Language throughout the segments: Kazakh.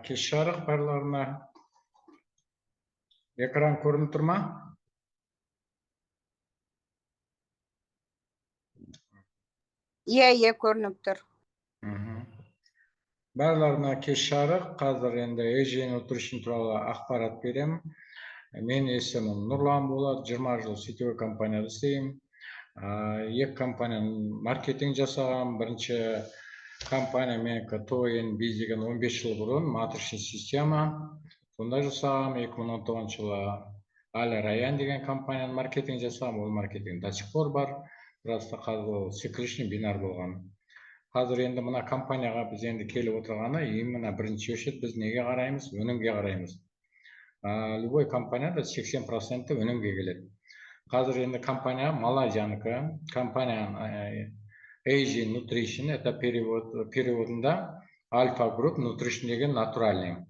Кеш жарық барларына. Экран көрініп тұр ма? Иә, көрініп тұр. Барларына кеш жарық. Қазір енді EJ Nutrition туралы ақпарат берем. Мен есімім Нұрлан болады, 20 жыл сетевой компанияда істеймін. Екі компанияның маркетинг жасаған. Бірінші компания менікі ТОНБ деген 15 жыл бұрын матричный система. Сонда жасағам. 2019 жылы Али Раян деген компанияның маркетинг жасағам. Ол маркетинг до сих пор бар. Просто қазір цикличный бинар болған. Қазір енді мына компанияға біз енді келіп отырғаны, именно бірінші очередь біз неге қараймыз? Өнімге қараймыз. Любой компанияда 80% өнімге келеді. Қазір енді компания Малайзиянікі, компания EJ Nutrition, это переводында Альфа Групп Nutrition деген натуральный.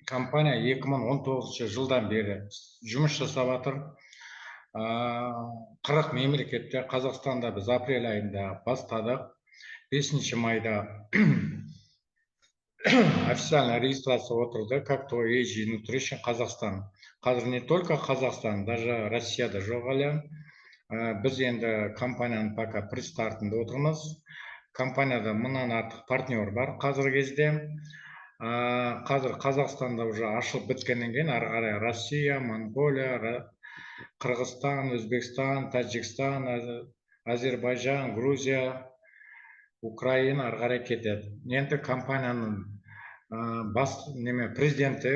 Компания 2019 жылдан бері жұмыс жасап жатыр. 40 мемлекетте, Қазақстанда біз апрель айында бастадық. 5 майда официальная регистрация отырды, как то EJ Nutrition Қазақстан. Қазір не только Қазақстан, даже Россияда жоқ әлі. Біз енді компанияның пока предстартында отырмыз. Компанияда мыңнан артық партнер бар қазір кезде. Қазір Қазақстанда уже ашылып біткеннен кейін ары қарай Россия, Монголия, Қырғызстан, Өзбекстан, Тәжікстан, Азербайжан, Грузия, Украина ары қарай кетеді. Енді компанияның президенті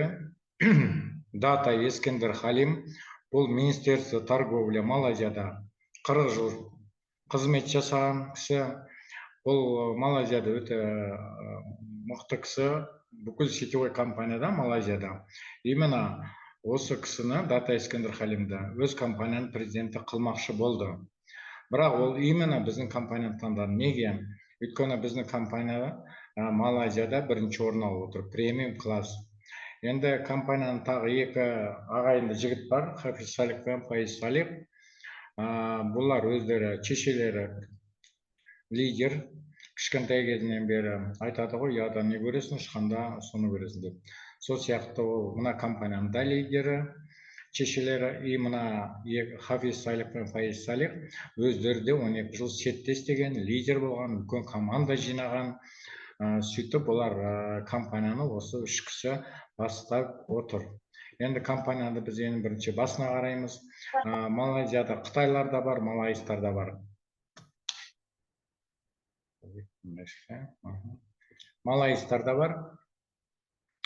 Дата Ескендер Халим, бұл Министерство торговли Малайзияда 40 жыл қызмет жасаған кісі. Бұл Малайзияда өте мықты кісі, бүкіл сетевой компанияда Малайзияда. Именно осы кісіні Дата Ескендер Халимді өз компанияның президенті қылмақшы болды. Бірақ ол именно біздің компанияны таңдады. Неге? Өйткені біздің компания Малайзияда бірінші орын алып отыр, премиум класс. Енді компанияның тағы екі ағайынды жігіт бар, Хафиз Салих пен Фаиз Салих. Бұлар өздері, шешелері лидер. Кішкентай кезінен бері айтады ғой, ұяда не көресің, ұшқанда соны көресің деп. Сол сияқты ол мына компанияның да лидері, шешелері. И мына Хафиз Салих пен Фаиз Салих өздері де 12 жыл сетте істеген, лидер болған, үлкен команда жинаған. Сөйтіп олар компанияны осы үш кісі бастап отыр. Енді компанияны біз ең бірінші басына қараймыз. Малайзияда қытайлар да бар, малайстар да бар. Малайстар да бар.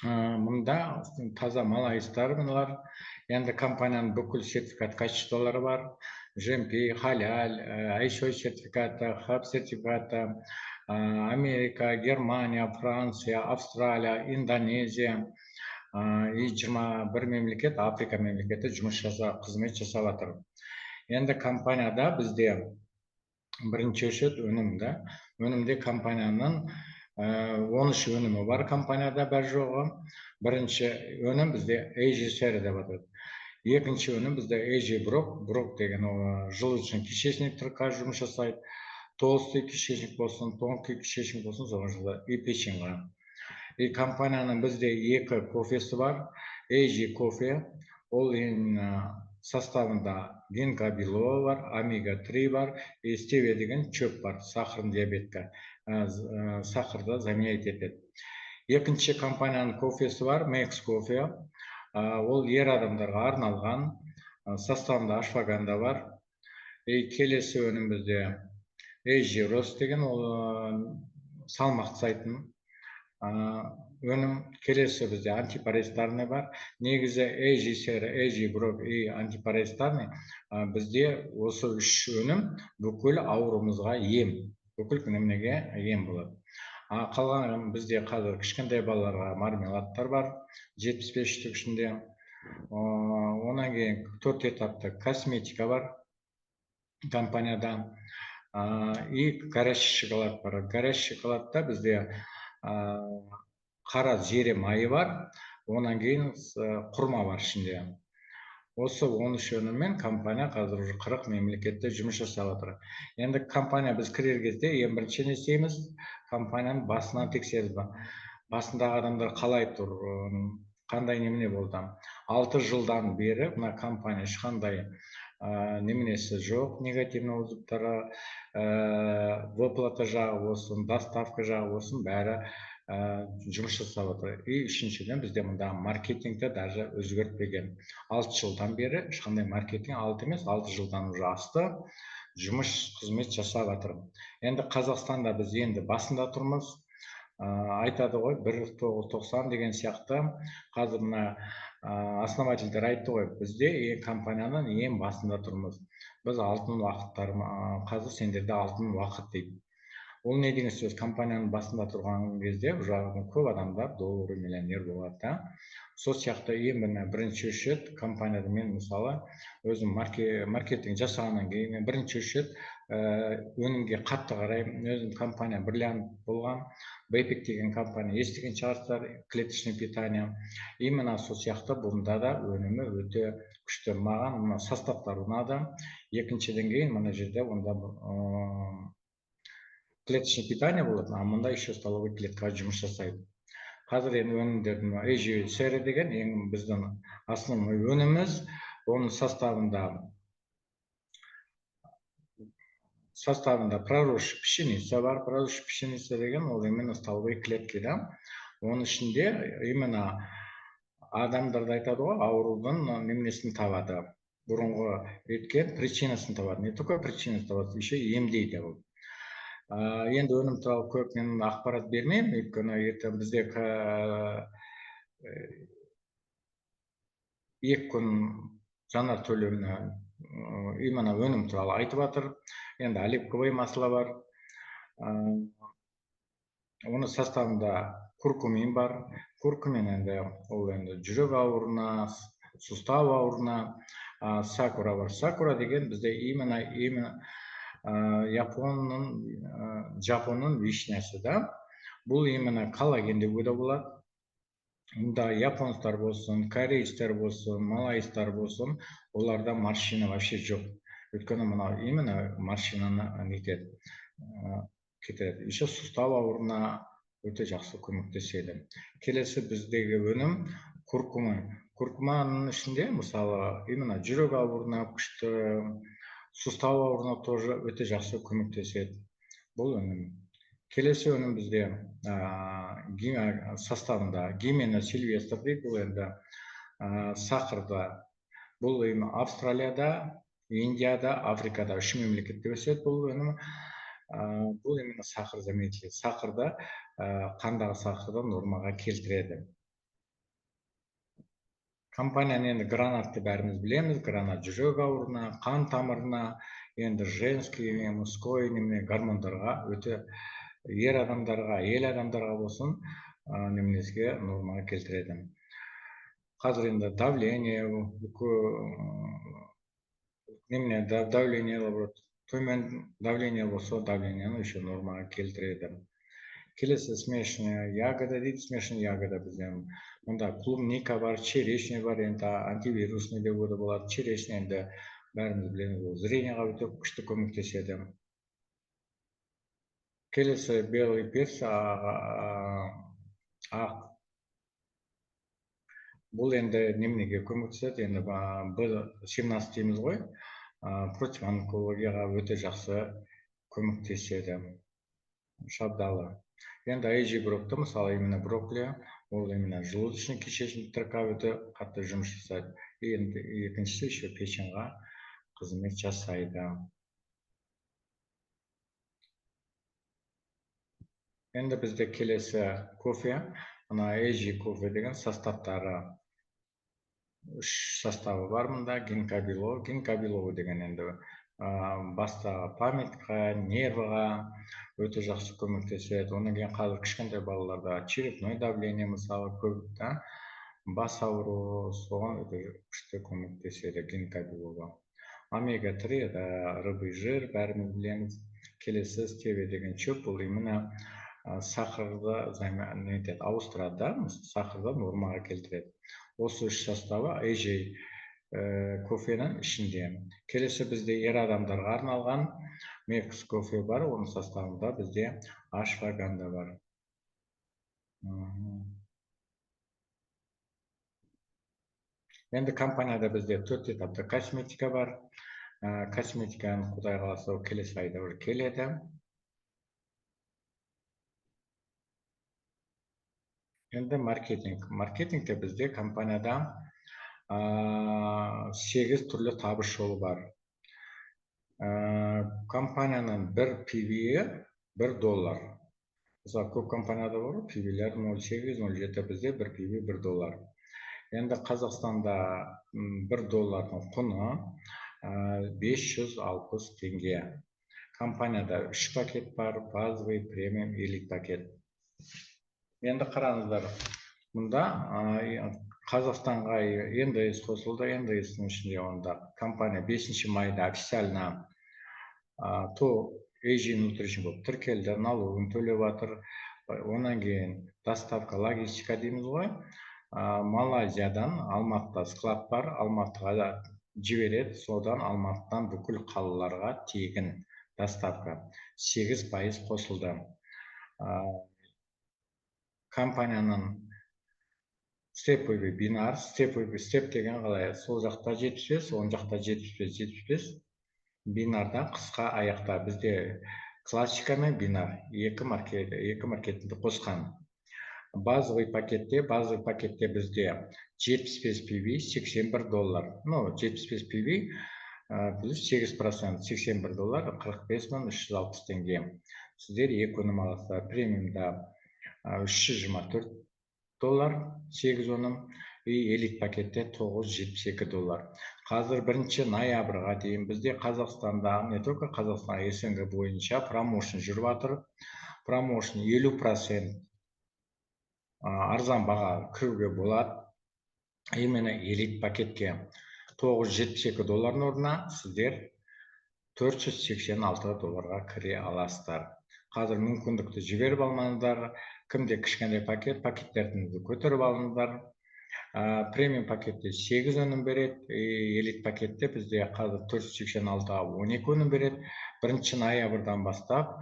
Мұнда таза малайстар мыналар. Енді компанияның бүкіл сертификат качестволары бар. GMP, халяль, ISO сертификаты, HAP сертификаты, Америка, Германия, Франция, Австралия, Индонезия и 21 мемлекет, Африка мемлекеті жұмыс жасап, қызмет жасап жатыр. Енді компанияда бізде бірінші очередь өнімді. Өнімде компанияның 13 өнімі бар компанияда бар жоғы. Бірінші өнім бізде EJ Seri деп атады. Екінші өнім бізде EJ Brok деген жылытшының кишечник тракқа жұмыс жасайды. Толстый кишечник болсын, тонкий кишечник болсын, соған жылы и печеньға. И компанияның бізде екі кофесі бар. EJ кофе, ол составында гинкобелуа бар, омега-3 бар, и стевия деген шөп бар, сахарный диабетке, сахарды заменять етеді. Екінші компанияның кофесі бар, Max кофе, ол ер адамдарға арналған, составында ашваганда бар. И келесі өнім бізде EJ Roast деген, ол салмақ тастайтын өнім. Келесі бізде антипаразитарный бар. Негізі EJ Seri, EJ Brok и антипаразитарный бізде осы үш өнім бүкіл ауруымызға ем, бүкіл неменеге ем болады. Қалған бізде қазір кішкентай балаларға мармеладтар бар, 75 штук ішінде. Онан кейін 4 этапты косметика бар компанияда. И горячий шоколад бар. Горячий шоколадта бізде қара зере майы бар, онан кейін құрма бар ішінде. Осы 13 өніммен компания қазір уже 40 мемлекетте жұмыс жасап жатыр. Енді компания біз кірер кезде ең бірінші не істейміз? Компанияның басынан тексерді. Басындағы адамдар қалай тұр, қандай немене болды. 6 жылдан бері мына компания ешқандай неменесі жоқ, негативный отзывтары, выплата жағы болсын, доставка жағы болсын, бәрі жұмыс жасап отыр. И үшіншіден бізде мында маркетингті даже өзгертпеген. 6 жылдан бері ешқандай маркетинг, 6 емес, 6 жылдан уже асты жұмыс қызмет жасап жатыр. Енді Қазақстанда біз енді басында тұрмыз. Айтады ғой 1990 деген сияқты. Қазір мына основательдер айтты ғой, бізде компанияның ең басында тұрмыз. Біз алтын уақыттар, қазір сендерде алтын уақыт дейді. Ол не деген сөз? Компанияның басында тұрған кезде көп адамдар доллар миллионер болады да. Сол сияқты ең бірінші үш компанияда мен мысалы өзім маркетинг жасағаннан кейін бірінші үш өнімге қатты қараймын. Өзім компания бриллиант болған, Бэйпик деген компания естіген шығарсыздар, клеточное питание. Именно сол сияқты бұнда да өнімі өте күшті. Маған мына составтар ұнады. Екіншіден кейін мына жерде онда клеточное питание болады, а мұнда еще столовый клеткаға жұмыс жасайды. Қазір енді өнімдердің AG сері деген ең біздің основной өніміміз. Оның составында проросшая пшеница бар. Проросшая пшеница деген ол именно столовый клетки да. Оның ішінде именно адамдарды айтады ғой, аурудың неменесін табады. Бұрынғы өткен причинасын табады. Не только причинасын табады, еще емдейді ол. Енді өнім туралы көп мен ақпарат бермеймін, өйткені ертең бізде 2 күн жанар төлеміне именно өнім туралы айтып жатыр. Енді оливковый масло бар. Оның составында куркумин бар. Куркумин енді ол енді жүрек ауруына, сустав ауруына, сакура бар. Сакура деген бізде именно Жапонның вишнясы да. Бұл именно коллаген деуге де болады. Мұнда японстар болсын, корейстер болсын, малайстар болсын, оларда морщина вообще жоқ. Өйткені мынау именно морщинаны нетеді, кетеді. Еще сустав ауруына өте жақсы көмектеседі. Келесі біздегі өнім куркума. Куркуманың ішінде мысалы именно жүрек ауруына күшті, сустав ауруына тоже өте жақсы көмектеседі бұл өнім. Келесі өнім бізде составында гимена сильвестр дейді. Бұл енді сахарда. Бұл Австралияда, Индияда, Африкада 3 мемлекетте өседі бұл өнім. Бұл именно сахар заменитель. Сахарда қандағы сахарды нормаға келтіреді. Компанияны енді гранатты бәріміз білеміз. Гранат жүрек ауруына, қан тамырына, енді женский, мужской гормондарға өте ер адамдарға, әйел адамдарға болсын неменеске нормаға келтіреді. Қазір енді давление, төмен давление болса, давлениені еще нормаға келтіреді. Келесі смешанная ягода дейді. Смешанная ягода бізден мұнда клубника бар, черешня бар, енді антивирусный деуге де болады. Черешня енді бәріміз білеміз, зрениеға өте күшті көмектеседі. Келесі белый перец, бұл енді неменеге көмектеседі, енді B17 дейміз ғой, против онкологияға өте жақсы көмектеседі. Шабдалы. Енді AG-брокты, мысалы именно брокколи, ол именно желудочно-кишечный тракқа өте қатты жұмыс жасайды. Енді екіншісі еще печенға қызмет жасайды. Енді бізде келесі кофе, мына AG кофе деген составтары 3 составы бар мұнда. Гинкобелок. Гинкобелок деген енді баста памятқа, нервыға өте жақсы көмектеседі. Онан кейін қазір кішкентай балаларда черепное давление мысалы көп, бас ауруы, соған өте күшті көмектеседі гинкобелок. Омега-3 рыбый жир, бәріміз білеміз. Келесі стевия деген шөп, бұл именно сахарды ауыстырады, сахарды нормаға келтіреді. Осы 3 составы AG кофенің ішінде. Келесі бізде ер адамдарға арналған Мекс кофе бар, оның составында бізде ашваганда бар. Енді компанияда бізде 4 этапты косметика бар. Косметиканы құдай қаласа келесі айда уже келеді. Енді маркетинг. Маркетингте бізде компанияда 8 түрлі табыс жолы бар. Компанияның бір PV-і $1. Мысалы, көп компанияда бар, PV-лер 0,8, 0,7, бізде бір PV $1. Енді Қазақстанда $1-ның құны 560 теңге. Компанияда 3 пакет бар, базовый, премиум, элит пакет. Енді қараңыздар, мұнда Қазақстанға НДС қосылды. НДС-ның ішінде онда компания 5 майда официально режим внутрішін болып тіркелді, налогын төлеп жатыр. Онан кейін доставка, логистика дейміз ғой. Малайзиядан Алматыда склад бар, Алматыға жібереді, содан Алматыдан бүкіл қалаларға тегін доставка 8% қосылды. Компанияның степовый бинар, степ деген қалай, сол жақта 75, оң жақта 75. Бинарда қысқа аяқта бізде классика мен бинар екі маркетті қосқан. Базовый пакетте бізде 75 PV, $81. Ну, 75 PV плюс 8%, $81, 45.360 теңге. Сіздер екі өнім аласыздар. Премиумда $324, 8 өнім, элит пакетте $972. Қазір 1 ноябрьға дейін бізде Қазақстанда, не только Қазақстан, СНГ бойынша промоушен жүріп жатыр. Промоушен 50% арзан баға кіруге болады. Именно элит пакетке $972 орнына сіздер $486 кіре аласыздар. Қазір мүмкіндікті жіберіп алыңыздар. Кімде кішкентай пакеттеріңізді көтеріп алыңыздар. Премиум пакетте 8 өнім береді, элит пакетте бізде қазір 486-ға 12 өнім береді. 1 ноябрьдан бастап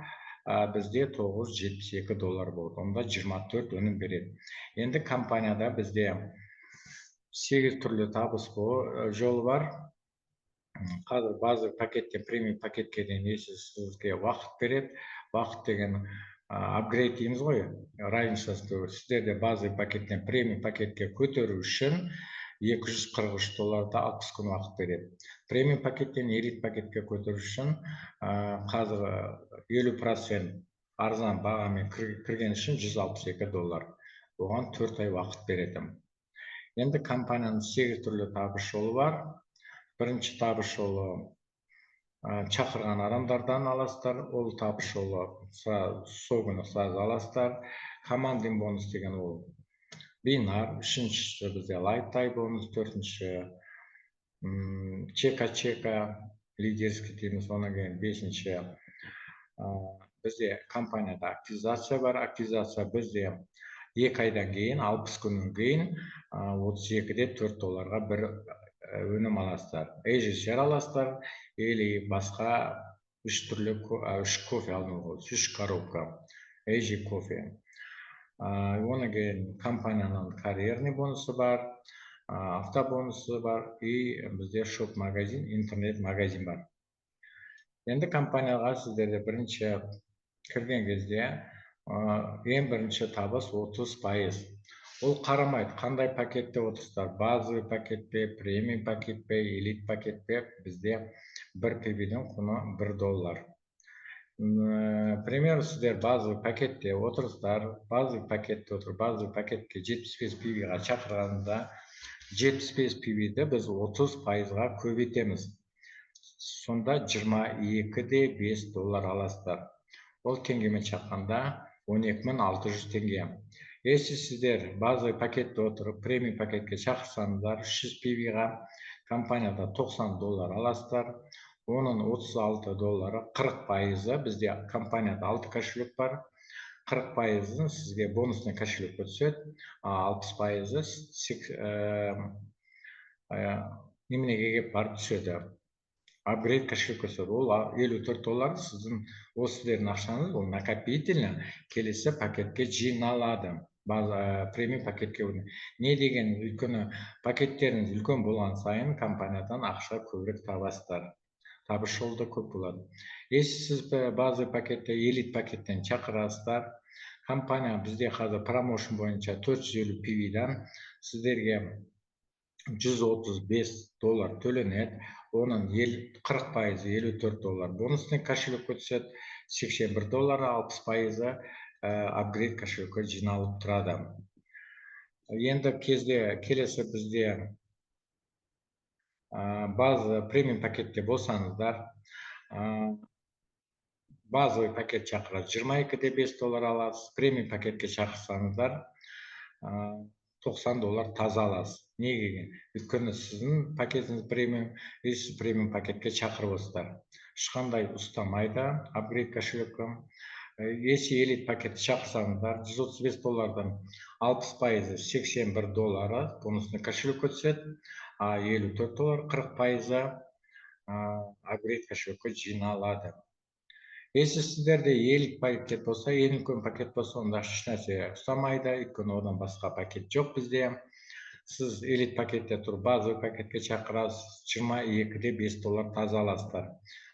бізде $972 болды. Онда 24 өнім береді. Енді компанияда бізде 8 түрлі табыс жолы бар. Қазір базовый пакеттен премиум пакетке дейін сізге уақыт береді. Уақыт деген апгрейд дейміз ғой, разницасы. Сіздерде базовый пакеттен премиум пакетке көтеру үшін $243 60 күн уақыт береді. Премиум пакеттен элит пакетке көтеру үшін қазір 50% арзан бағамен кірген үшін $162. Оған 4 ай уақыт береді. Енді компанияның 8 түрлі табыс жолы бар. Бірінші табыс жолы шақырған адамдардан аласыздар. Ол табыс жолы сол күні сразу аласыздар. Командный бонус деген ол бинар, үшіншісі бізде лайфтай бонус, төртінші чека, лидерский дейміз, онан кейін бесінші бізде компанияда активизация бар. Активизация бізде 2 айдан кейін, 60 күннен кейін $32-де $4 бір өнім аласыздар. Ежесер аласыздар, или басқа 3 түрлі 3 кофе алыңыз, 3 коробка эжи кофе. Онан кейін компанияның карьерный бонусы бар, автобонусы бар, и бізде шоп-магазин, интернет-магазин бар. Енді компанияға сіздерде бірінші кірген кезде ең бірінші табыс 30%. Ол қарамайды, қандай пакетте отырсыздар, базовый пакет пе, премиум пакет пе, элит пакет пе, бізде бір PV-дің құны $1. Пример, сіздер базовый пакетте отырсыздар, базовый пакетте отыр, базовый пакетке 75 PV-ға шақырғанда 75 PV-ді біз 30%-ға көбейтеміз. Сонда $22-де $5 аласыздар. Ол теңгемен шаққанда 12.600 теңге. Если сіздер базовый пакетте отырып, премиум пакетке шақырсаңыздар, 300 PV-ға компанияда $90 аласыздар. Оның $36, 40%, бізде компанияда 6 кошелек бар. 40%-ын сізге бонусный кошелекке түседі, 60%-ы неменеге келіп барып түседі. Апгрейд кошелек өседі. Ол $54 сіздің сіздердің ақшаңыз, ол накопительно келесі пакетке жиналады. Премиум пакетке. Не деген, үлкені пакеттеріңіз үлкен болған сайын компаниядан ақша көбірек табасыздар. Табыс жолы да көп болады. Если сіз базовый пакетте, элит пакеттен шақырасыздар, компания бізде қазір промоушн бойынша $450 PV-дан сіздерге $135 төленеді. Оның 40% $54 бонусный кошелекке түседі, $81 60% апгрейд кошелекке жиналып тұрады. Енді келесі бізде база премиум пакетте болсаңыздар, базовый пакет шақырады, $22.5 аласыз. Премиум пакетке шақырсаңыздар, $90 таза аласыз. Неге? Өйткені сіздің пакетіңіз премиум, сіз премиум пакетке шақырып отырсыздар. Ешқандай ұстамайды апгрейд кошелекке. Если элит пакетті шақырсаңыздар, $135-дан 60% $81 бонусный кошелекке түседі, а $54 40% апгрейд кошелекке жиналады. Если сіздерде элит пакет болса, ең үлкен пакет болса, онда ешнәрсе ұстамайды, өйткені одан басқа пакет жоқ бізде. Сіз элит пакетте тұрып, базовый пакетке шақырасыз, $22.5 таза аласыздар.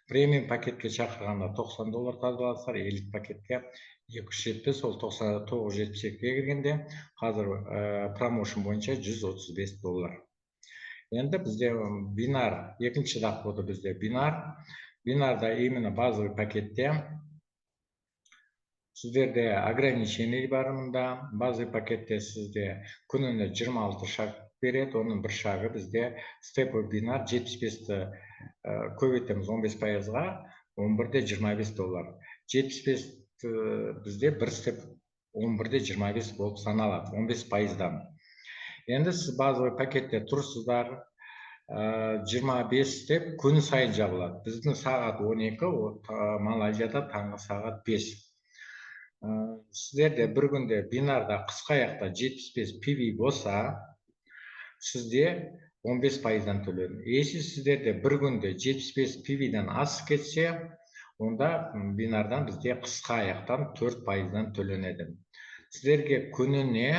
Премиум пакетке шақырғанда $90 таза аласыздар, элит пакетке 270, ол $972-ге кіргенде, қазір промоушн бойынша $135. Енді бізде бинар, екінші доходы бізде бинар. Бинарда именно базовый пакетте сіздерде ограничение бар мұнда. Базовый пакетте сізде күніне 26 шаг береді. Оның бір шағы бізде степлер бинар 75-ті көбейтеміз 15%-ға, 11.25 $. 75 бізде бір степ 11.25 болып саналады, 15%-дан. Енді сіз базовый пакетте тұрсыздар, 25 степ күн сайын жабылады. Біздің сағат 12, Малайзияда таңғы сағат 5. Сіздерде бір күнде бинарда қысқа аяқта 75 PV болса, сізде 15%-дан төленеді. Если сіздерде бір күнде 75 PV-дан асып кетсе, онда бинардан бізде қысқа аяқтан 4%-дан төленеді. Сіздерге күніне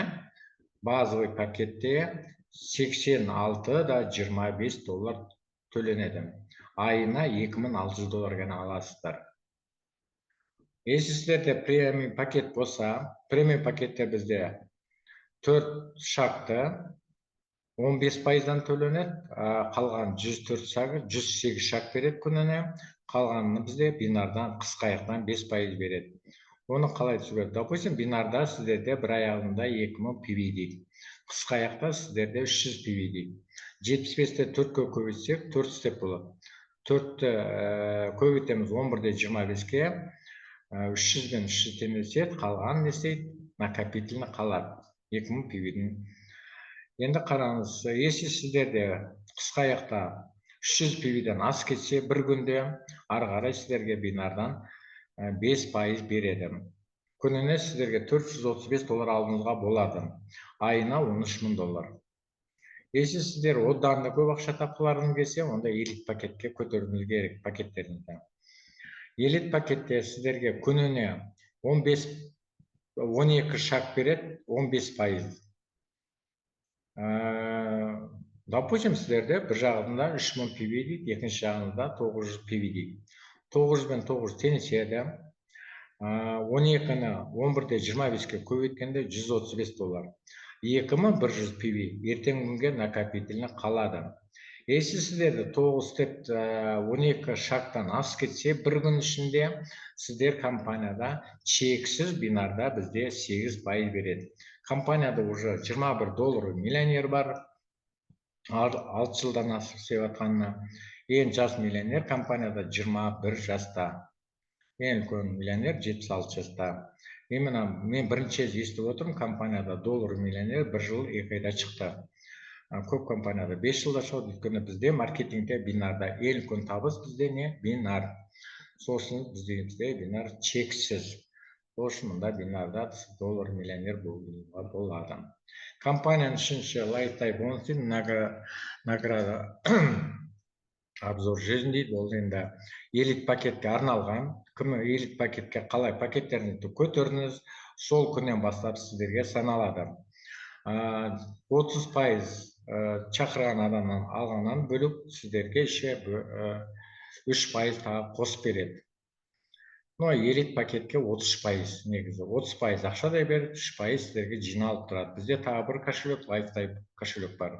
базовый пакетте $86.25 төленеді. Айына $2.600 ғана аласыздар. Если сіздерде премиум пакет болса, премиум пакетте бізде 4 шақты 15%-дан төленеді, қалған 104 шағы 108 шақ береді күніне, қалғанын бізде бинардан қысқа аяқтан 5% береді. Оны қалай түсіреді? Допустим, бинарда сіздерде бір аяғында 2000 PV дейді. Қысқа аяқта сіздерде 300 PV дейді. 75-те 4-ке көбейтсек 4 степ болады. 4-ті көбейтеміз 11.25-ге, 300 бен 300 теңеседі, қалған не істейді? Накопительно қалады. 2000 PV-дің. Енді қараңыз, если сіздерде қысқа аяқта 300 PV-дан ас кетсе, бір күнде ары қарай сіздерге бинардан 5% береді. Күніне сіздерге $435 алуыңызға болады. Айына $13.000. Если сіздер одан да көп ақша тапқыларыңыз келсе, онда элит пакетке көтеруіңіз керек пакеттеріңізді. Элит пакетте сіздерге күніне 12 шаг береді, 15%. Допустим, сіздерде бір жағында 3000 PV дейді, екінші жағында 900 PV дейді. 900 бен 900 теңеседі. 12-ні 11.25-ге көбейткенде $135. 2100 PV ертең күнге накопительно қалады. Если сіздерде 9 степ 12 шақтан ас кетсе, бір күн ішінде сіздер компанияда чексіз бинарда бізде 8% береді. Компанияда уже $21 миллионер бар, 6 жылдан асып севатқанына. Ең жас миллионер компанияда 21 жаста. Ең үлкен миллионер 76 жаста. Именно мен бірінші естіп отырмын, компанияда $1 миллионер 1 жыл 2 айда шықты. Көп компанияда 5 жылда шығады, өйткені бізде маркетингте бинарда ең үлкен табыс бізде не? Бинар. Сосын бізде бинар чексіз. ошында бинарда $100 миллионер болуға болады. Компанияның үшінші лайфтайм бонус дейді, награда обзор жизни дейді. Ол енді элит пакетке арналған. Кім элит пакетке қалай пакеттеріңізді көтердіңіз, сол күннен бастап сіздерге саналады. 30% шақырған адамнан алғаннан бөліп сіздерге еще 3% тағы қосып береді. Элит пакетке 33% негізі. 30% ақшадай беріп, 3% сіздерге жиналып тұрады. Бізде тағы бір кошелек, лайфтайм кошелек бар.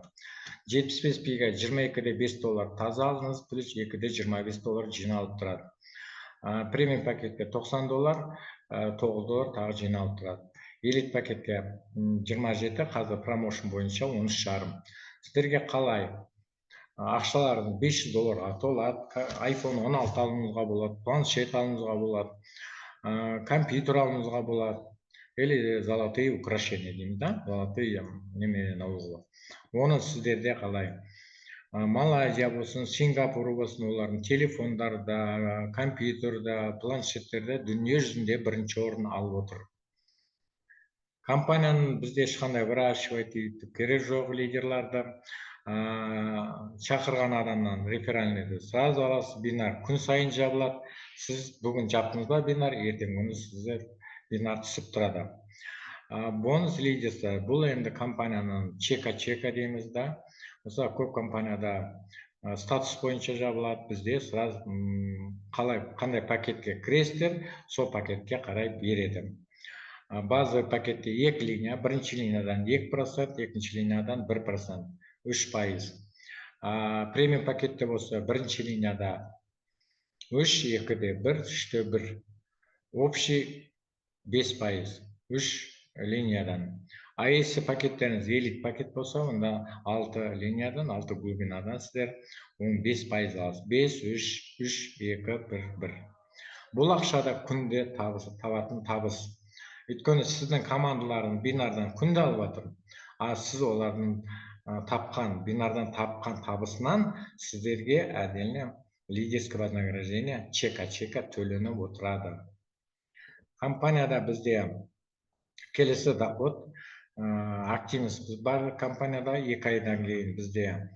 75 пиға 22-де $5 таза алыңыз, плюс 2-де $25 жиналып тұрады. Премиум пакетке $90, $9 тағы жиналып тұрады. Элит пакетке 27, қазір промоушн бойынша 13,5. Сіздерге қалай ақшалардың $500 толады, iPhone 16 алуыңызға болады, планшет алуыңызға болады, компьютер алуыңызға болады, или золотые украшения дейміз да, золотые немеден алуға. Оны сіздерде қалай Малайзия болсын, Сингапур болсын, олардың телефондарда, компьютерда, планшеттерде дүние жүзінде бірінші орын алып отыр. Компанияның бізде ешқандай выращивать етіп керек жоқ лидерларды. Шақырған адамнан реферальныйды сразу аласыз. Бинар күн сайын жабылады. Сіз бүгін жаптыңыз ба бинар, ертең күні сіздер бинар түсіп тұрады. Бонус лидерсі бұл енді компанияның чека дейміз да. Мысалы көп компанияда статус бойынша жабылады. Бізде сразу қандай пакетке кіресіздер, сол пакетке қарай береді. Базовый пакетте 2 линия, бірінші линиядан 2%, екінші линиядан 1%, 3%. Премиум пакетте болса, бірінші линияда 3, 2-де 1, 3-те 1. Общий 5%, 3 линиядан. Если пакеттеріңіз элит пакет болса, онда 6 линиядан, 6 глубинадан сіздер 15% аласыз. 5, 3, 2, 1, 1. Бұл ақшада күнде табатын табыс. Өйткені сіздің командаларың бинардан күнде алып жатыр. Сіз олардың бинардан тапқан табысынан сіздерге отдельно лидерское вознаграждение чека төленіп отырады. Компанияда бізде келесі доход, активность бар компанияда 2 айдан кейін бізде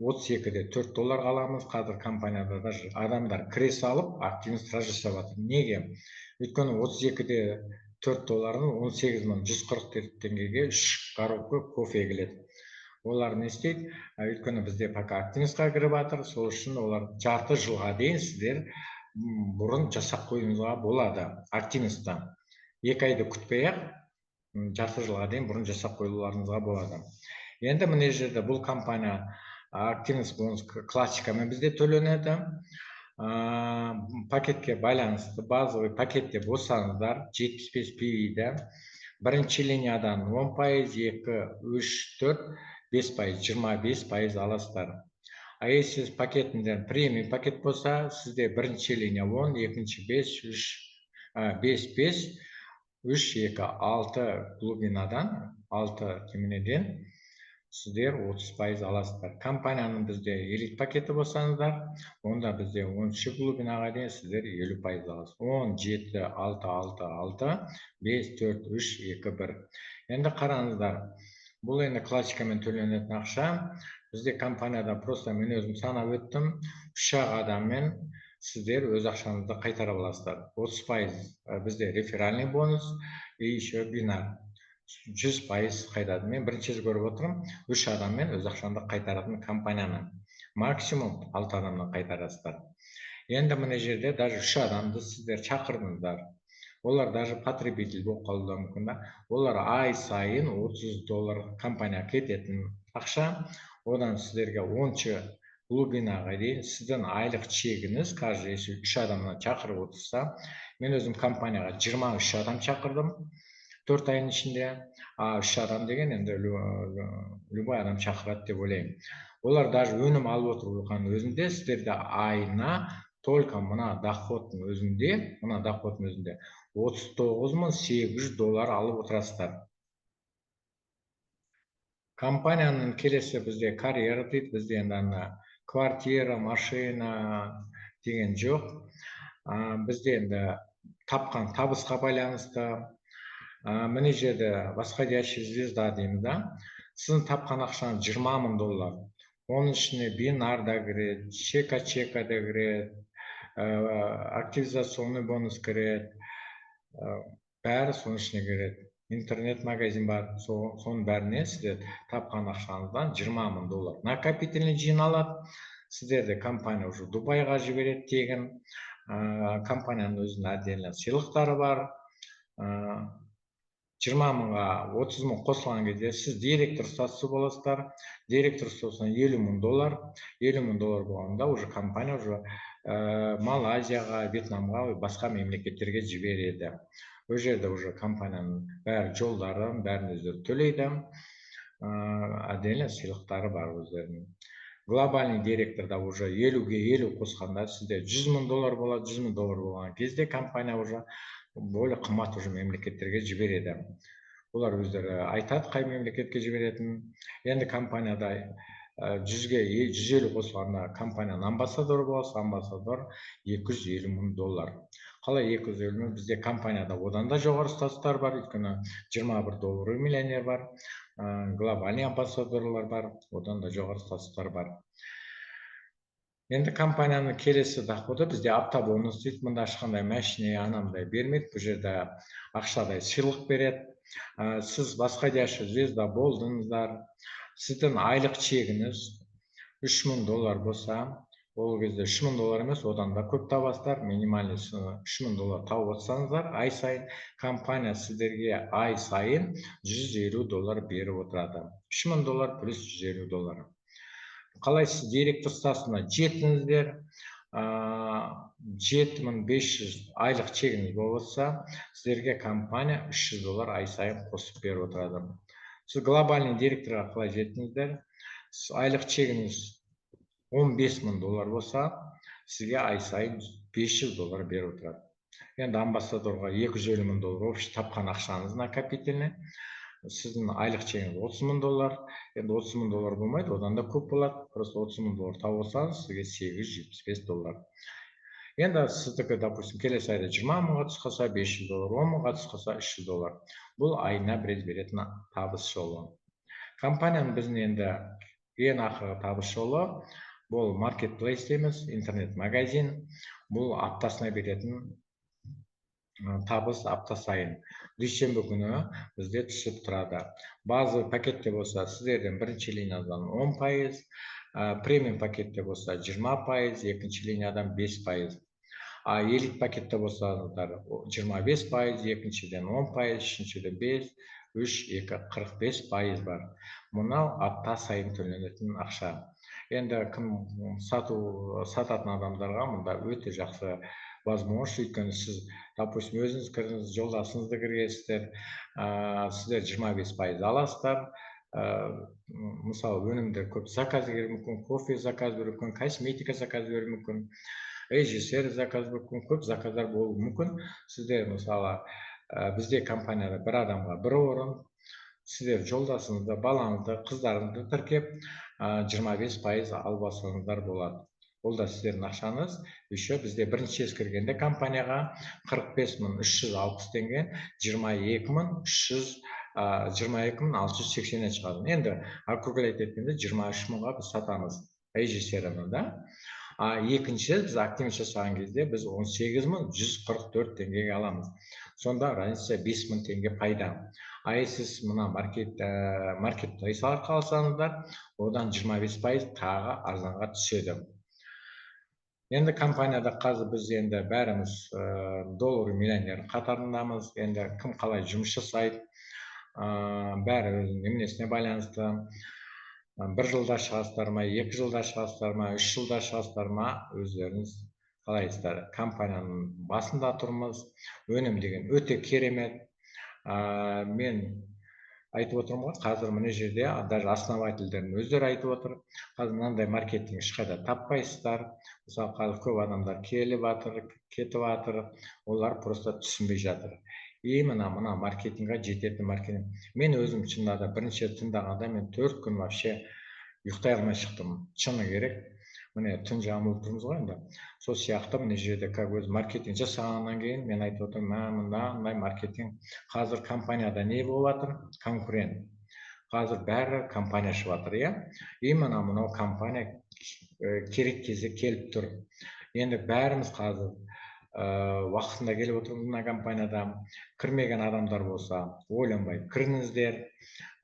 32-де $4 аламыз. Қазір компанияда даже адамдар кіре салып активность жасап жатыр. Неге? Өйткені 32-де $4-ның 18.140 теңгеге 3 коробка кофе келеді. Олар не істейді? Өйткені бізде пока активностьқа кіріп жатыр, сол үшін олар жарты жылға дейін сіздер бұрын жасап қоюыңызға болады активностьта. 2 айды күтпей-ақ жарты жылға дейін бұрын жасап қоюларыңызға болады. Енді мына жерде бұл компания активность бонус классикамен бізде төленеді. Пакетке байланысты базовый пакетте болсаңыздар 75 пиде бірінші линиядан 10%, 2, 3, 4, 5%, 25% аласыздар. Если пакетінден премиум пакет болса, сізде бірінші линия 10, екінші 5, 5, 3, 2, 6 глубинадан, 6 кемінеден сіздер 30% аласыздар. Компанияның бізде элит пакеті болсаңыздар, онда бізде 10 глубинаға дейін сіздер 50% аласыз. 10, 7, 6, 6, 5, 4, 3, 2, 1. Енді қараңыздар, бұл енді классикамен төленетін ақша. Бізде компанияда просто мен өзім санап өттім, 3 адаммен сіздер өз ақшаңызды қайтарып аласыздар. 30% бізде реферальный бонус, и еще бинар. 100% қайтады. Мен бірінші көріп отырмын, 3 адаммен өз ақшаңды қайтаратын компанияны. Максимум 6 адамнан қайтарасыздар. Енді мына жерде даже 3 адамды сіздер шақырдыңыздар. Олар даже потребитель болып қалуы мүмкін да. Олар ай сайын $30 компания кететін ақша. Одан сіздерге 10 глубинаға дейін сіздің айлық чегіңіз, каждый 3 адамнан шақырып отырса, мен өзім компанияға 23 адам шақырдым 4 айның ішінде. 3 адам деген енді любой адам шақырады деп ойлаймын. Олар даже өнім алып отырған өзінде сіздерде айына только мына доходтың өзінде $39.800 алып отырасыздар. Компанияның келесі бізде карьера дейді, бізде енді квартира, машина деген жоқ. Бізде енді тапқан табысқа байланысты. Міне жерде восходящая звезда дейміз да. Сіздің тапқан ақшаңыз 20 000 доллар. Оның ішіне бинар да кіреді, чека да кіреді, активизационный бонус кіреді, бәрі соның ішіне кіреді. Интернет-магазин бар, соның бәріне сіздер тапқан ақшаңыздан 20 000 доллар накопительный жиналады. Сіздерде компания уже Дубайға жібереді тегін. Компанияның өзінің отдельно сыйлықтары бар. 20 000-ға 30 000 қосылған кезде сіз директор ұстазы боласыздар. Директор ұстасынан 50 000 доллар. 50 000 доллар болғанда уже компания уже Малайзияға, Вьетнамға, басқа мемлекеттерге жібереді. Ол жерде уже компанияның бәрі жолдарын, бәрін өздері төлейді. Отдельно сыйлықтары бар өздерінің. Глобальный директорда уже 50-ге 50 қосқанда сізде 100 000 доллар болады. 100 000 доллар болған кезде компания уже более қымбат уже мемлекеттерге жібереді. Олар өздері айтады қай мемлекетке жіберетінін. Енді компанияда 100-ге 150 қосылғанда компанияның амбассадоры боласыз. Амбассадор 250 000 доллар. Қалай 250 000? Бізде компанияда одан да жоғары статустар бар. Өйткені 21 доллар миллионер бар. Глобальный амбассадорлар бар. Одан да жоғары статустар бар. Енді компанияның келесі доходы бізде апта бонус дейді. Мұнда ешқандай машина анандай бермейді. Бұл жерде ақшадай сыйлық береді. Сіз восходящая звезда болдыңыздар. Сіздің айлық чегіңіз 3 000 доллар болса, ол кезде 3 000 доллар емес, одан да көп табасыздар. Минимальный 3 000 доллар тауып отсаңыздар, ай сайын компания сіздерге ай сайын 150 доллар беріп отырады. 3 000 доллар плюс 150 доллар. Қалай сіз директор ұстасына жеттіңіздер, 7500 айлық чегіңіз болса, сіздерге компания 300 доллар ай сайын қосып беріп отырады. Сіз глобальный директорға қалай жеттіңіздер, айлық чегіңіз 15 000 доллар болса, сізге ай сайын 500 доллар беріп отырады. Енді амбассадорға 250 000 доллар общий тапқан ақшаңыз накопительный. Сіздің айлық чегіңіз 30 000 доллар. Енді 30 000 доллар болмайды, одан да көп болады. Просто 30 000 доллар тауып алсаңыз, сізге 875 доллар. Енді сіздікі, допустим, келесі айда 20 000-ға түс қалса 500 доллар, 10 000-ға түс қалса 300 доллар. Бұл айына бір беретін табыс жолы. Компанияның біздің енді ең ақырғы табыс жолы бұл маркетплейс дейміз, интернет-магазин. Бұл аптасына беретін табыс апта сайын. Дүйсенбі күні бізде түсіп тұрады. Базовый пакетте болса, сіздерден бірінші линиядан 10%, премиум пакетте болса 20%, екінші линиядан 5%. Элит пакетте болса 25%, екіншіден 10%, үшіншіден 5%, 3, 2, 45% бар. Мұнау апта сайын төленетін ақша. Енді кім сататын адамдарға мұнда өте жақсы возможность, өйткені сіз, допустим, өзіңіз кіріңіз, жолдасыңызды кіргенсіздер, сіздер 25% аласыздар. Мысалы, өнімдер көп заказ беруі мүмкін, кофе заказ беруі мүмкін, косметика заказ беруі мүмкін, режиссер заказ беруі мүмкін, көп заказдар болуы мүмкін. Сіздер, мысалы, бізде компанияда бір адамға бір орын, сіздер жолдасыңызды, балаңызды, қыздарыңызды тіркеп 25% алып алсаңыздар болады. Ол да сіздердің ақшаңыз. Еще бізде бірінші кіргенде компанияға 45 360 теңге, 22 680 шығады. Енді округлять еткенде 23 000-ға біз сатамыз режиссераны да. Екінші біз активность жасаған кезде біз 18 144 теңгеге аламыз. Сонда разница 5 000 теңге пайда. Сіз мына маркетплейс арқылы алсаңыздар, одан 25% тағы арзанға түседі. Енді компанияда қазір біз енді бәріміз доллар миллионер қатарындамыз. Енді кім қалай жұмыс жасайды, бәрі өзінің неменесіне байланысты. 1 жылда шығасыздар ма, 2 жылда шығасыздар ма, 3 жылда шығасыздар ма, өздеріңіз қалайсыздар. Компанияның басында тұрмыз. Өнім деген өте керемет. Мен айтып отырмын ғой, қазір мына жерде даже основательдердің өздері айтып отыр. Қазір мынандай маркетинг ешқайда таппайсыздар. Мысалы, қазір көп адамдар келіп жатыр, кетіп жатыр. Олар просто түсінбей жатыр. Мына маркетингға жететін маркетинг. Мен өзім шынында да бірінші тыңдағанда мен 4 күн вообще ұйықтай алмай шықтым. Шыны керек. міне түн жамылып тұрмыз ғой енді. Сол сияқты міне жерде как өз маркетинг жасағаннан кейін мен айтып отырмын, мындай маркетинг қазір компанияда не болып жатыр? Конкурент. Қазір бәрі компания ашып жатыр, иә? Именно мынау компания керек кезде келіп тұр. Енді бәріміз қазір уақытында келіп отырмыз мына компанияда. Кірмеген адамдар болса, ойланбай кіріңіздер.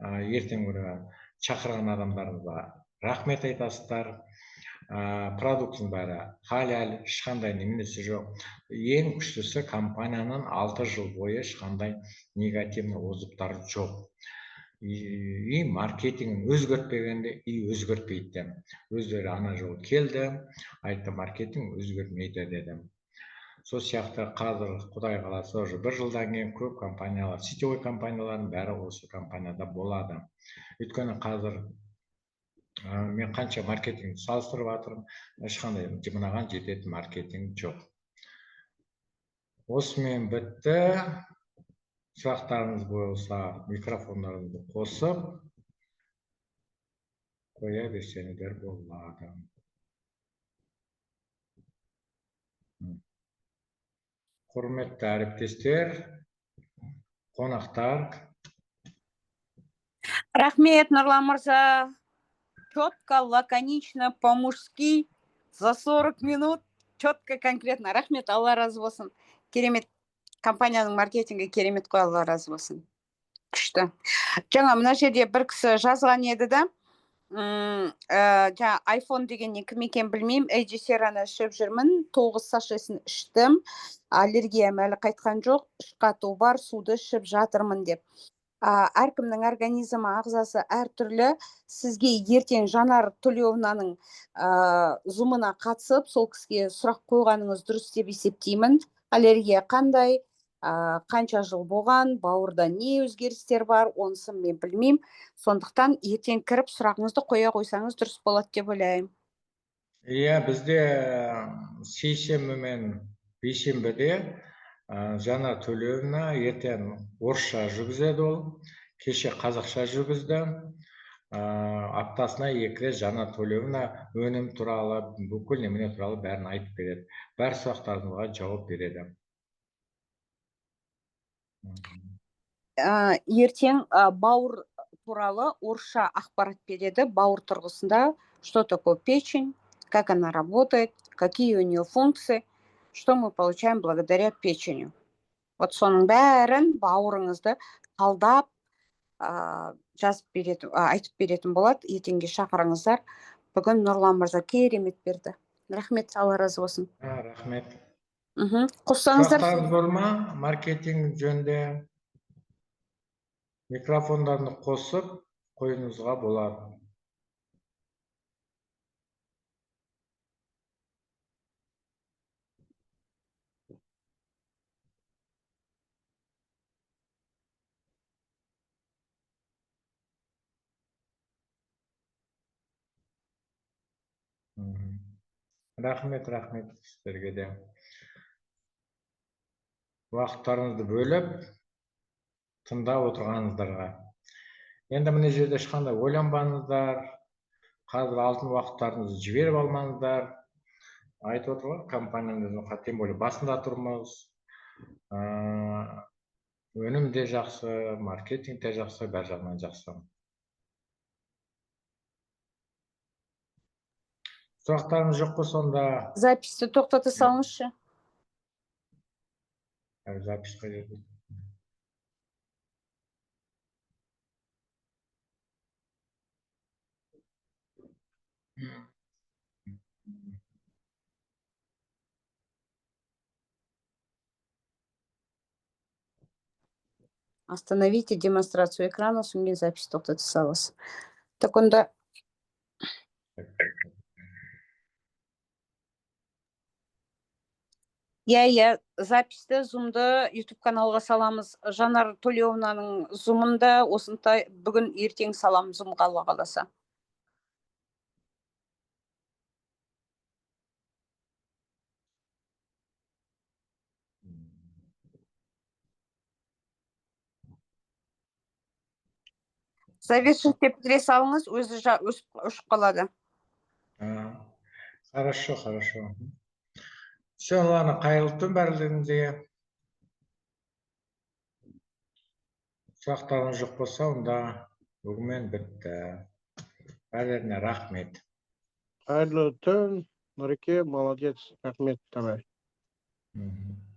Ертең күні шақырған адамдарыңызға рахмет айтасыздар. Продукттың бәрі халал, ешқандай неменесі жоқ. Ең күштісі компанияның 6 жыл бойы ешқандай негативный отзывтары жоқ. И маркетингін өзгертпегенде өзгертпейді. Өздері ана жолы келді, айтты маркетинг өзгертмейді деді. Сол сияқты қазір Құдай қаласа уже 1 жылдан кейін көп компаниялар, сетевой компаниялардың бәрі осы компанияда болады. Өйткені қазір мен қанша маркетинг салыстырып жатырмын, ешқандай мынаған жететін маркетинг жоқ. Осымен бітті. Сұрақтарыңыз болса, микрофондарыңызды қосып қоя берсеңіздер болады. Құрметті әріптестер, қонақтар. Рахмет, Нұрлан мырза. Четко, лаконично, по-мужски, за 40 минут, четко, конкретно. Рахмет, Алла разы болсын. Керемет, компанияның маркетингі керемет қой, Алла разы болсын. Күшті. Жаңа мына жерде бір кісі жазған еді да, жаңа iPhone дегеннен кім екен білмеймін, Эйджисераны ішіп жүрмін, 9 сашасын іштім, аллергиям әлі қайтқан жоқ, іш қату бар, суды ішіп жатырмын деп. Әркімнің организмі, ағзасы әртүрлі. Сізге ертең Жанар Төлеуовнаның зумына қатысып, сол кісіге сұрақ қойғаныңыз дұрыс деп есептеймін. Аллергия қандай, қанша жыл болған, бауырда не өзгерістер бар, онысын мен білмеймін. Сондықтан ертең кіріп сұрағыңызды қоя қойсаңыз дұрыс болады деп ойлаймын. Иә, бізде сейсенбі мен бейсенбіде Жанар Төлеуовна ертең орысша жүргізеді ол, кеше қазақша жүргізді. Аптасына 2 рет Жанар Төлеуовна өнім туралы, бүкіл немене туралы бәрін айтып береді. Бәр сұрақтарыңызға жауап береді. Ертең бауыр туралы орысша ақпарат береді, бауыр тұрғысында, что такое печень, как она работает, какие у нее функции, что мы получаем благодаря печени. Вот соның бәрін бауырыңызды талдап жазып беретін, айтып беретін болады. Ертеңге шақырыңыздар. Бүгін Нұрлан мырза керемет берді. Рахмет, Алла разы болсын. Рахмет. Қоссаңыздар. Сұрақтарыңыз бар ма? Маркетинг жөнінде микрофондарды қосып қойыңызға болады. Рахмет сіздерге де. Уақыттарыңызды бөліп, тыңдап отырғаныңыздарға. Енді міне жерде ешқандай ойланбаңыздар, қазір алтын уақыттарыңызды жіберіп алмаңыздар. Айтып отыр ғой, компаниямыздың тем более басында тұрмыз. Өнім де жақсы, маркетинг те жақсы, бәр жағынан жақсы. Сұрақтарыңыз жоқ па сонда? Записті тоқтата салыңызшы. Запись қажет. Остановите демонстрацию экрана, соң кейін запись тоқтата саласыз. Так онда иә, записті, зумды YouTube каналға саламыз. Жанар Төлеуовнаның зумында осындай бүгін ертең салам зумға, Алла қаласа. Завершить деп кіре салыңыз, өзі өшіп қалады. Хорошо, хорошо. Все, ладно, қайырлы түн бәріңізге. Сұрақтарыңыз жоқ болса, онда бүгінмен бітті. Бәріне рахмет. Қайырлы түн, Нұреке, молодец, рахмет, давай. Мгм.